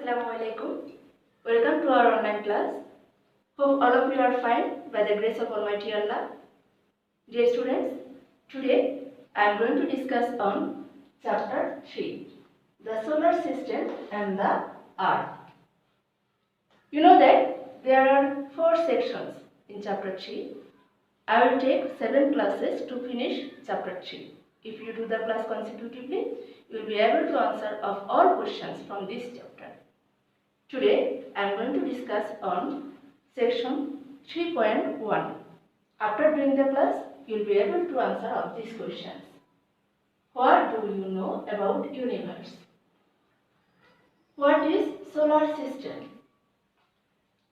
Assalamualaikum. Welcome to our online class. Hope all of you are fine by the grace of Almighty Allah. Dear students, today I am going to discuss on chapter 3, the solar system and the earth. You know that there are 4 sections in chapter 3. I will take 7 classes to finish chapter 3. If you do the class consecutively, you will be able to answer of all questions from this chapter. Today I am going to discuss on section 3.1. After doing the class, you will be able to answer of these questions. What do you know about universe? What is solar system?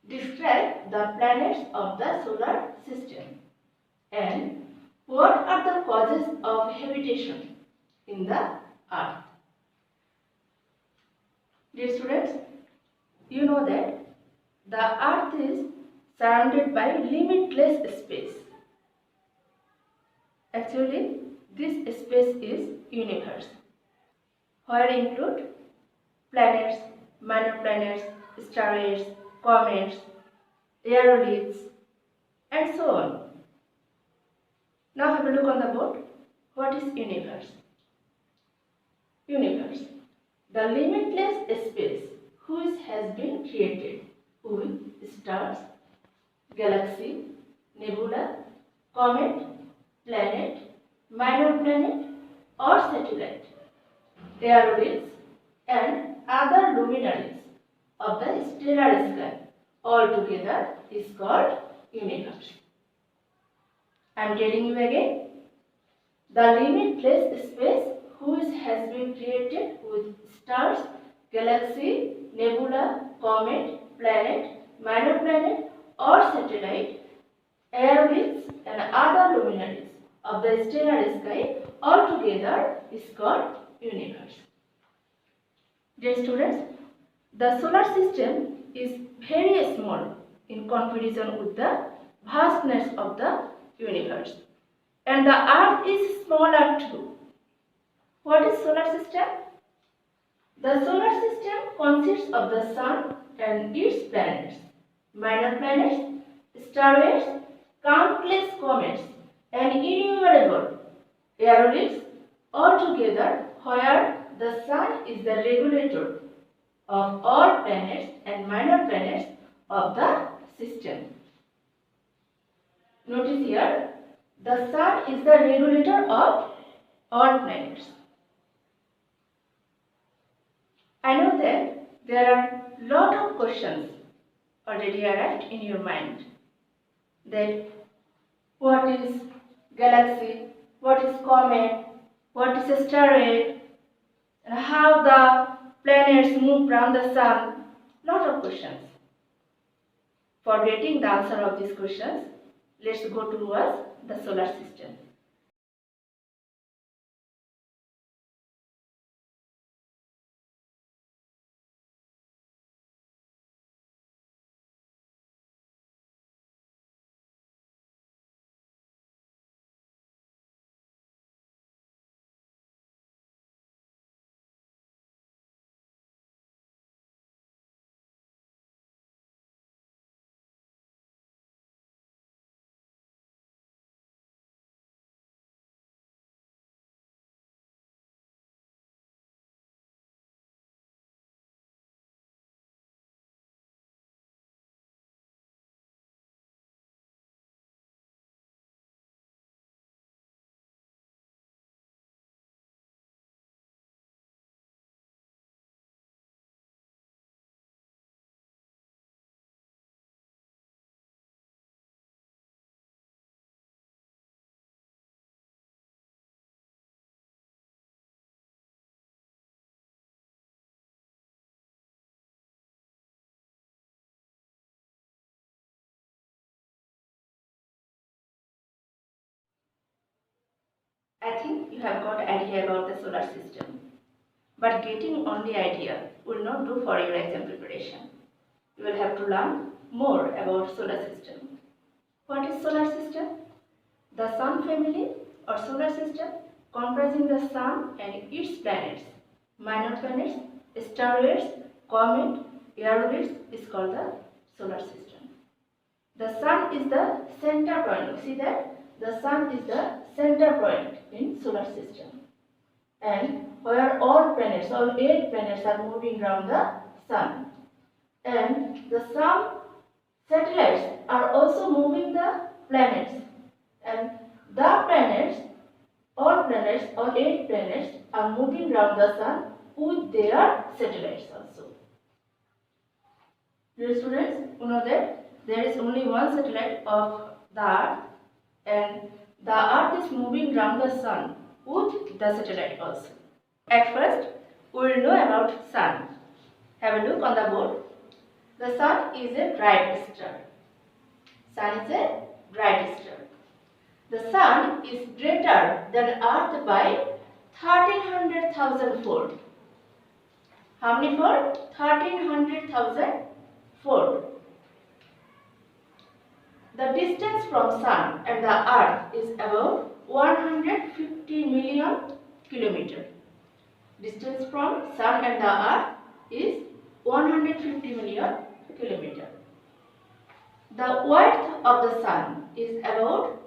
Describe the planets of the solar system. And what are the causes of habitation in the earth? Dear students, you know that the earth is surrounded by limitless space. Actually, this space is universe, where include planets, minor planets, stars, comets, aerolites, and so on. Now have a look on the board. What is universe? Universe, the limitless space which has been created with stars, galaxy, nebula, comet, planet, minor planet or satellite, aerolites and other luminaries of the stellar sky altogether is called universe. I am telling you again, the limitless space which has been created with stars, galaxy, nebula, comet, planet, minor planet or satellite, aerolites and other luminaries of the stellar sky altogether is called universe. Dear students, the solar system is very small in comparison with the vastness of the universe, and the earth is smaller too. What is solar system? The solar system consists of the sun and its planets, minor planets, stars, countless comets, and innumerable aerolites altogether, where the sun is the regulator of all planets and minor planets of the system. Notice here, the sun is the regulator of all planets. I know that there are lot of questions already arrived in your mind. That what is galaxy, what is comet, what is asteroid, and how the planets move around the sun. Lot of questions. For getting the answer of these questions, let's go towards the solar system. I think you have got idea about the solar system, but getting only idea will not do for your exam preparation. You will have to learn more about solar system. What is solar system? The sun family or solar system comprising the sun and its planets, minor planets, stars, comet, aerolis is called the solar system. The sun is the center point. You see that the sun is the center point in solar system, and where all 8 planets are moving around the sun, and some satellites are also moving the planets, and all 8 planets are moving around the sun with their satellites also. Dear students, you know that there is only one satellite of the Earth, and the Earth is moving around the sun with the satellite also. At first, we will know about sun. Have a look on the board. The sun is a bright star. Sun is a bright star. The sun is greater than Earth by 1300,000 fold. How many fold? 1300,000 fold. The distance from sun and the Earth is about 150 million kilometers. Distance from sun and the Earth is 150 million kilometers. The width of the sun is about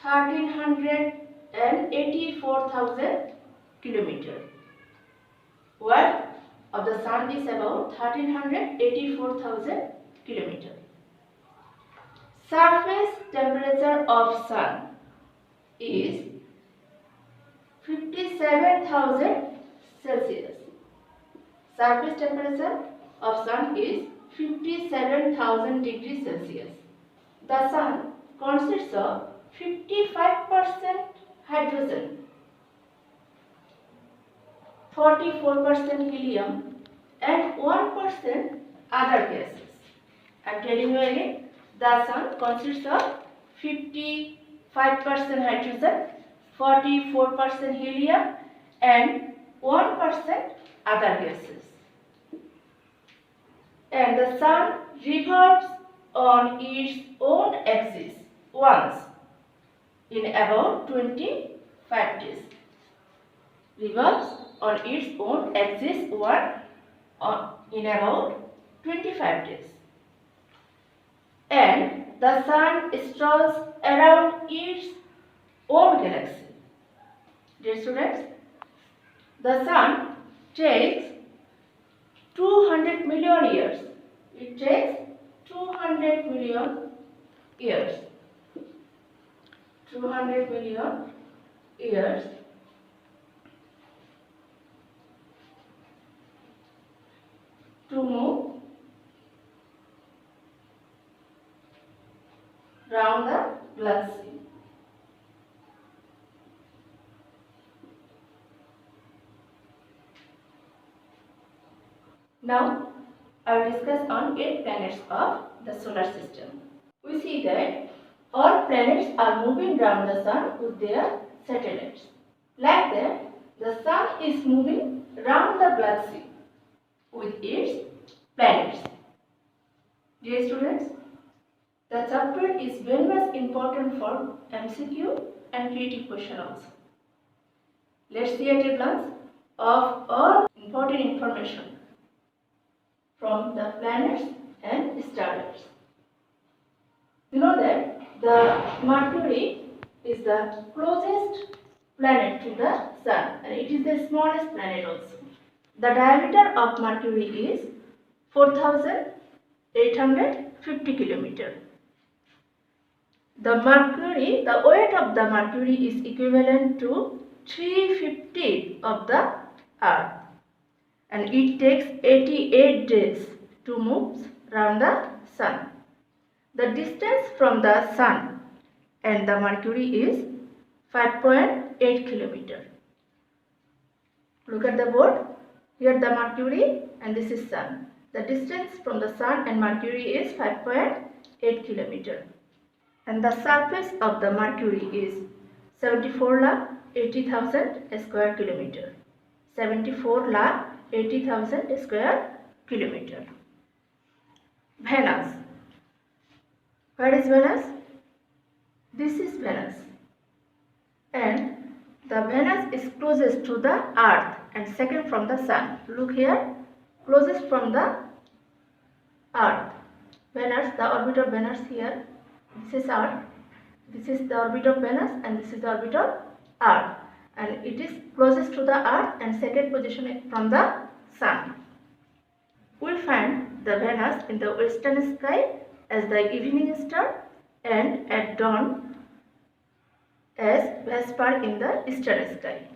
1384,000 kilometers. Width of the sun is about 1384,000 kilometers. Surface temperature of sun is 57,000 Celsius. Surface temperature of sun is 57,000 degrees Celsius. The sun consists of 55% hydrogen, 44% helium, and 1% other gases. I am telling you again, the sun consists of 55% hydrogen, 44% helium, and 1% other gases. And the sun revolves on its own axis once in about 25 days. Revolves on its own axis in about 25 days. And the sun strolls around its own galaxy. Dear students, the sun takes 200 million years. It takes 200 million years. 200 million years to move round the galaxy. Now, I will discuss on 8 planets of the solar system. We see that all planets are moving around the sun with their satellites. Like that, the sun is moving round the galaxy with its planets. Dear students, the chapter is very much important for MCQ and creative question also. Let's see at a glance of all important information from the planets and stars. You know that the Mercury is the closest planet to the sun, and it is the smallest planet also. The diameter of Mercury is 4,850 kilometers. The weight of the Mercury is equivalent to 350 of the Earth, and it takes 88 days to move around the sun. The distance from the sun and the Mercury is 5.8 kilometers. Look at the board. Here the Mercury and this is sun. The distance from the sun and Mercury is 5.8 kilometers. And the surface of the Mercury is 74,80,000 square kilometers. 74,80,000 square kilometers. Venus. Where is Venus? This is Venus. And the Venus is closest to the Earth and second from the sun. Look here. closest from the Earth. Venus, the orbit of Venus here. This is Earth. This is the orbit of Venus and this is the orbit of Earth. And it is closest to the Earth and second position from the Sun. We find the Venus in the western sky as the evening star and at dawn as Vesper in the eastern sky.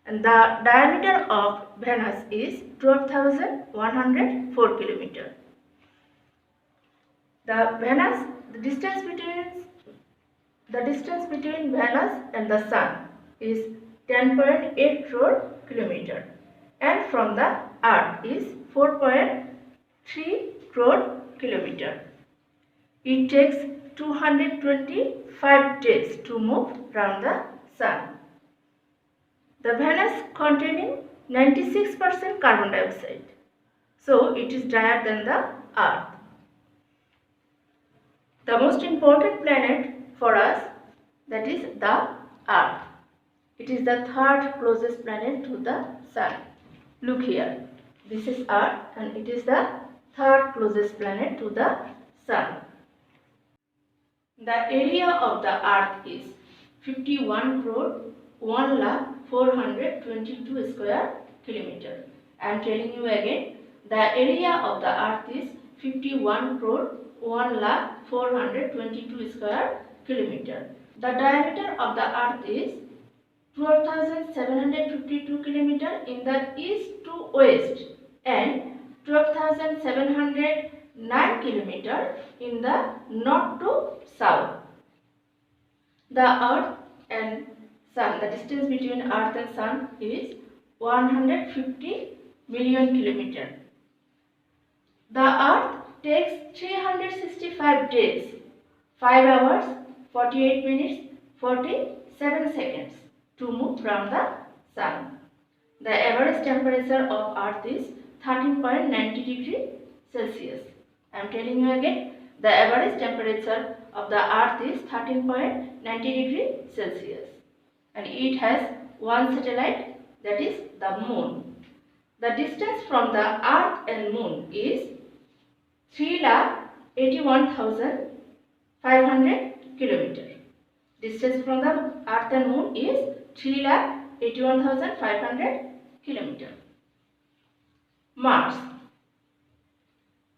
And the diameter of Venus is 12,104 km. The distance between Venus and the Sun is 10.8 crore km, and from the Earth is 4.3 crore km. It takes 225 days to move around the Sun. The Venus containing 96% carbon dioxide, so it is drier than the Earth. The most important planet for us, that is the Earth. It is the third closest planet to the Sun. Look here, this is Earth and it is the third closest planet to the Sun. The area of the Earth is 51 crore 1,422 square kilometer. I am telling you again, the area of the Earth is 51 crore 1,422 square kilometer. The diameter of the Earth is 12,752 kilometer in the east to west and 12,709 kilometer in the north to south. The Earth and Sun, the distance between Earth and Sun is 150 million kilometer. The Earth takes 365 days, 5 hours, 48 minutes, 47 seconds to move around the Sun. The average temperature of Earth is 13.90 degrees Celsius. I am telling you again, the average temperature of the Earth is 13.90 degrees Celsius. And it has one satellite, that is the Moon. The distance from the Earth and Moon is 3,81,500 km. Distance from the Earth and Moon is 3,81,500 km. Mars.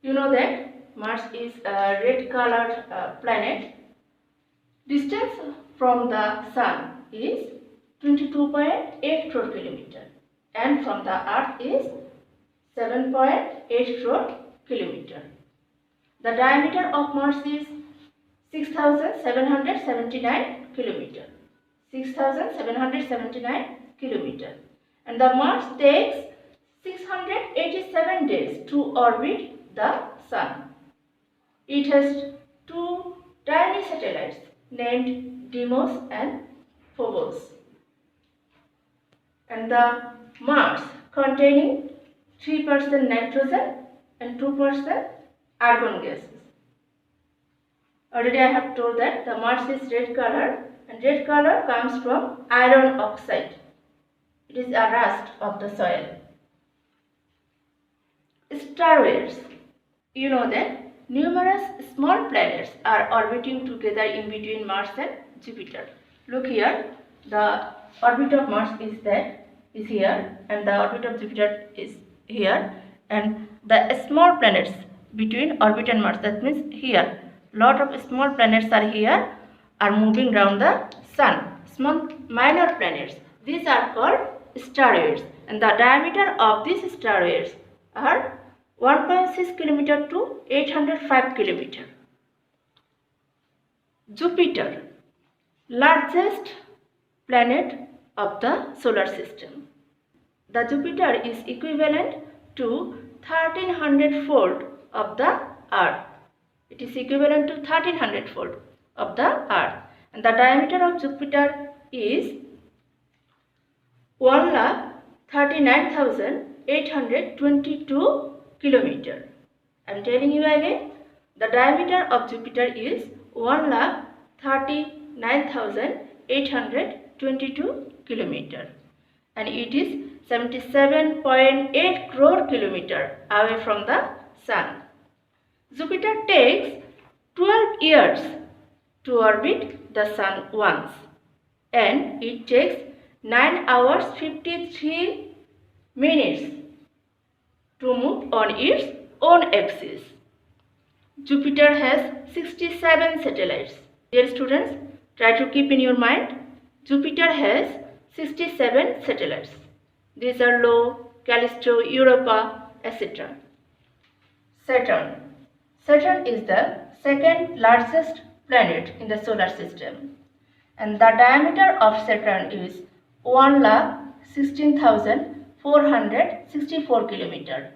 You know that Mars is a red colored planet. Distance from the Sun is 22.8 crore km and from the Earth is 7.8 crore km. The diameter of Mars is 6,779 km. 6,779 km. And the Mars takes 687 days to orbit the Sun. It has two tiny satellites named Deimos and Phobos. And the Mars containing 3% nitrogen and 2% argon gases. Already I have told that the Mars is red color, and red color comes from iron oxide. It is a rust of the soil. Star-wares. You know that numerous small planets are orbiting together in between Mars and Jupiter. Look here, the orbit of Mars is here, and the orbit of Jupiter is here, and the small planets between orbit and Mars, that means here, lot of small planets are here, are moving around the Sun. Small minor planets, these are called star-wares, and the diameter of these star-wares are 1.6 km to 805 km. Jupiter, largest planet of the solar system. The Jupiter is equivalent to 1300-fold of the Earth. It is equivalent to 1300-fold of the Earth. And the diameter of Jupiter is 1,39,822 km. I am telling you again, the diameter of Jupiter is 1,39,822 km, and it is 77.8 crore kilometers away from the Sun. Jupiter takes 12 years to orbit the Sun once, and it takes 9 hours 53 minutes to move on its own axis. Jupiter has 67 satellites. Dear students, try to keep in your mind, Jupiter has 67 satellites. These are Io, Callisto, Europa, etc. Saturn. Saturn is the second largest planet in the solar system, and the diameter of Saturn is 1,16,464 kilometers.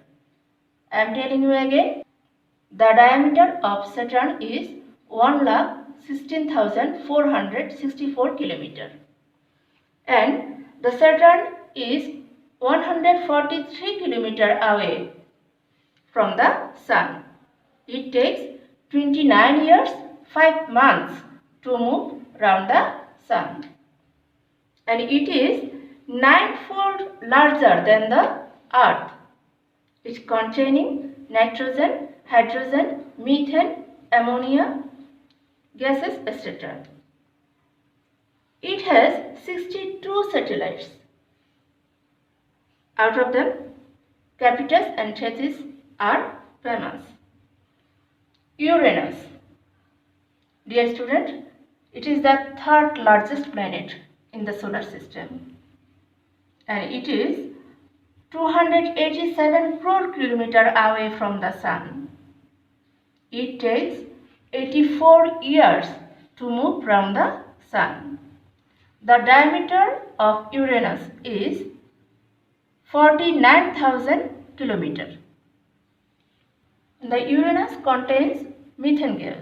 I am telling you again, the diameter of Saturn is 1,16,464 kilometers, and the Saturn is 143 kilometers away from the Sun. It takes 29 years 5 months to move round the Sun, and it is 9-fold larger than the Earth. It is containing nitrogen, hydrogen, methane, ammonia, gases, etc. It has 62 satellites. Out of them, Capitus and Tethys are famous. Uranus. Dear student, it is the third largest planet in the solar system, and it is 287 crore kilometers away from the Sun. It takes 84 years to move from the Sun. The diameter of Uranus is 49,000 kilometers. The Uranus contains methane gas.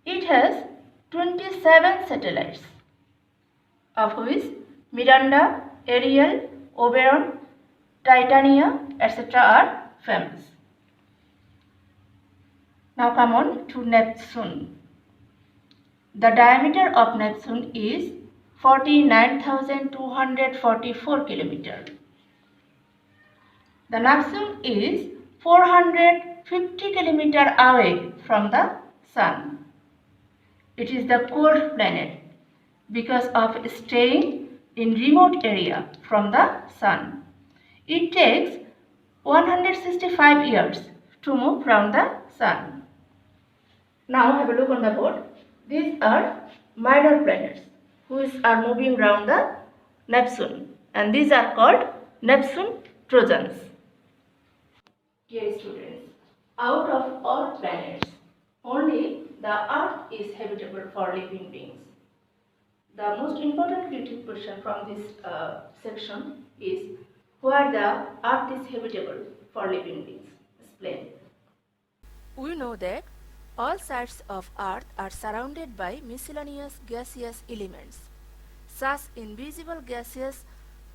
It has 27 satellites, of which Miranda, Ariel, Oberon, Titania, etc. are famous. Now come on to Neptune. The diameter of Neptune is 49,244 kilometers. The Neptune is 450 kilometers away from the Sun. It is the cold planet because of staying in remote area from the Sun. It takes 165 years to move from the Sun. Now have a look on the board. These are minor planets which are moving around the Neptune, and these are called Neptune Trojans. Dear students, out of all planets, only the Earth is habitable for living beings. The most important critical question from this section is where the Earth is habitable for living beings. Explain. We know that all sides of Earth are surrounded by miscellaneous gaseous elements. Such invisible gaseous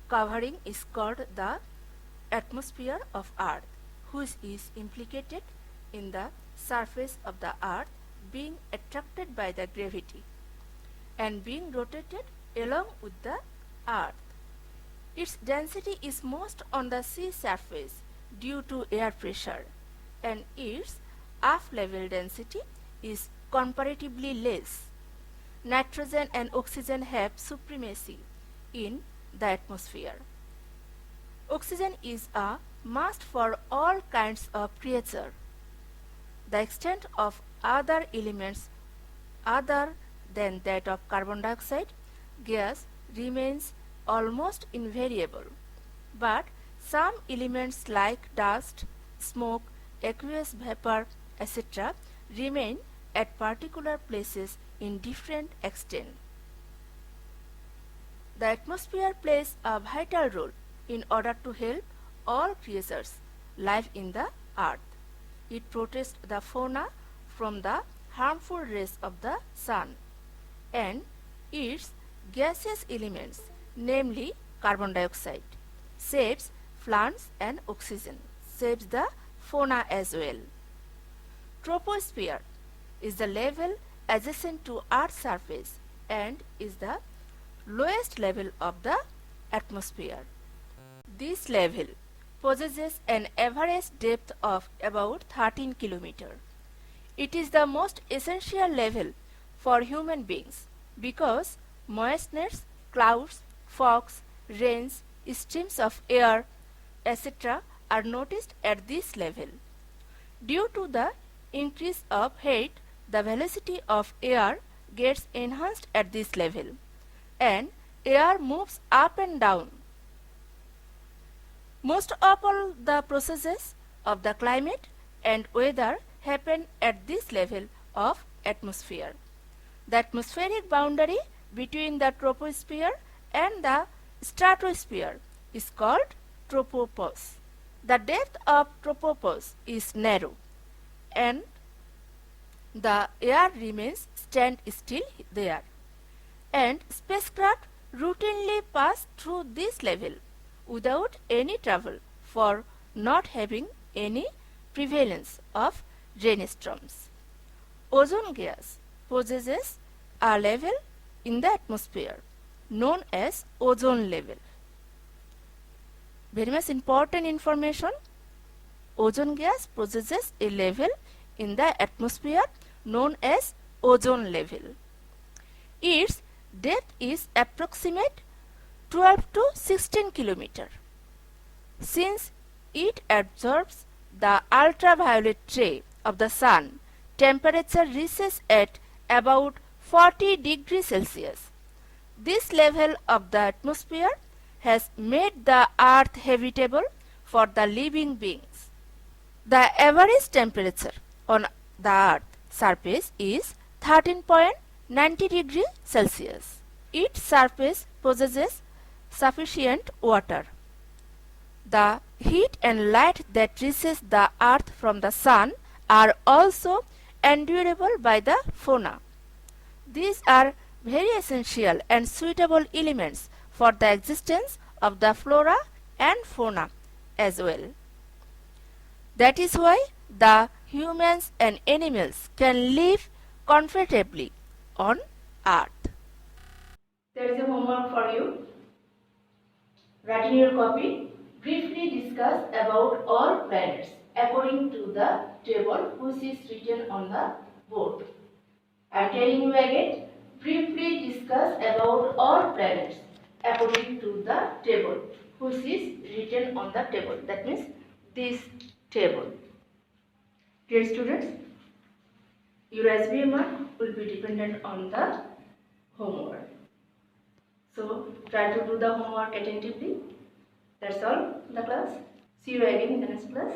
covering is called the atmosphere of Earth, which is implicated in the surface of the Earth being attracted by the gravity and being rotated along with the Earth. Its density is most on the sea surface due to air pressure, and its earth-level density is comparatively less. Nitrogen and oxygen have supremacy in the atmosphere. Oxygen is a must for all kinds of creature. The extent of other elements other than that of carbon dioxide gas remains almost invariable, but some elements like dust, smoke, aqueous vapor, etc. remain at particular places in different extent. The atmosphere plays a vital role in order to help all creatures live in the earth. It protects the fauna from the harmful rays of the sun, and its gaseous elements, namely carbon dioxide, saves plants, and oxygen saves the fauna as well. Troposphere is the level adjacent to Earth's surface and is the lowest level of the atmosphere. This level possesses an average depth of about 13 km. It is the most essential level for human beings because moistness, clouds, fogs, rains, streams of air, etc. are noticed at this level. Due to the increase of heat, the velocity of air gets enhanced at this level and air moves up and down. Most of all the processes of the climate and weather happen at this level of atmosphere. The atmospheric boundary between the troposphere and the stratosphere is called tropopause. The depth of tropopause is narrow and the air remains stand still there, and spacecraft routinely pass through this level without any trouble for not having any prevalence of rainstorms. Ozone gas possesses a level in the atmosphere known as ozone level. Very much important information. Ozone gas possesses a level in the atmosphere known as ozone level. Its depth is approximate 12 to 16 km. Since it absorbs the ultraviolet ray of the sun, temperature reaches at about 40 degrees Celsius. This level of the atmosphere has made the earth habitable for the living beings. The average temperature on the earth surface is 13.90 degrees Celsius. Its surface possesses sufficient water. The heat and light that reaches the earth from the sun are also endurable by the fauna. These are very essential and suitable elements for the existence of the flora and fauna as well. That is why the humans and animals can live comfortably on earth. There is a homework for you. Write in your copy. Briefly discuss about all planets according to the table which is written on the board. I am telling you again. Briefly discuss about all planets according to the table which is written on the table. That means this table. Dear students, your SBA mark will be dependent on the homework. So try to do the homework attentively. That's all in the class. See you again in the next class.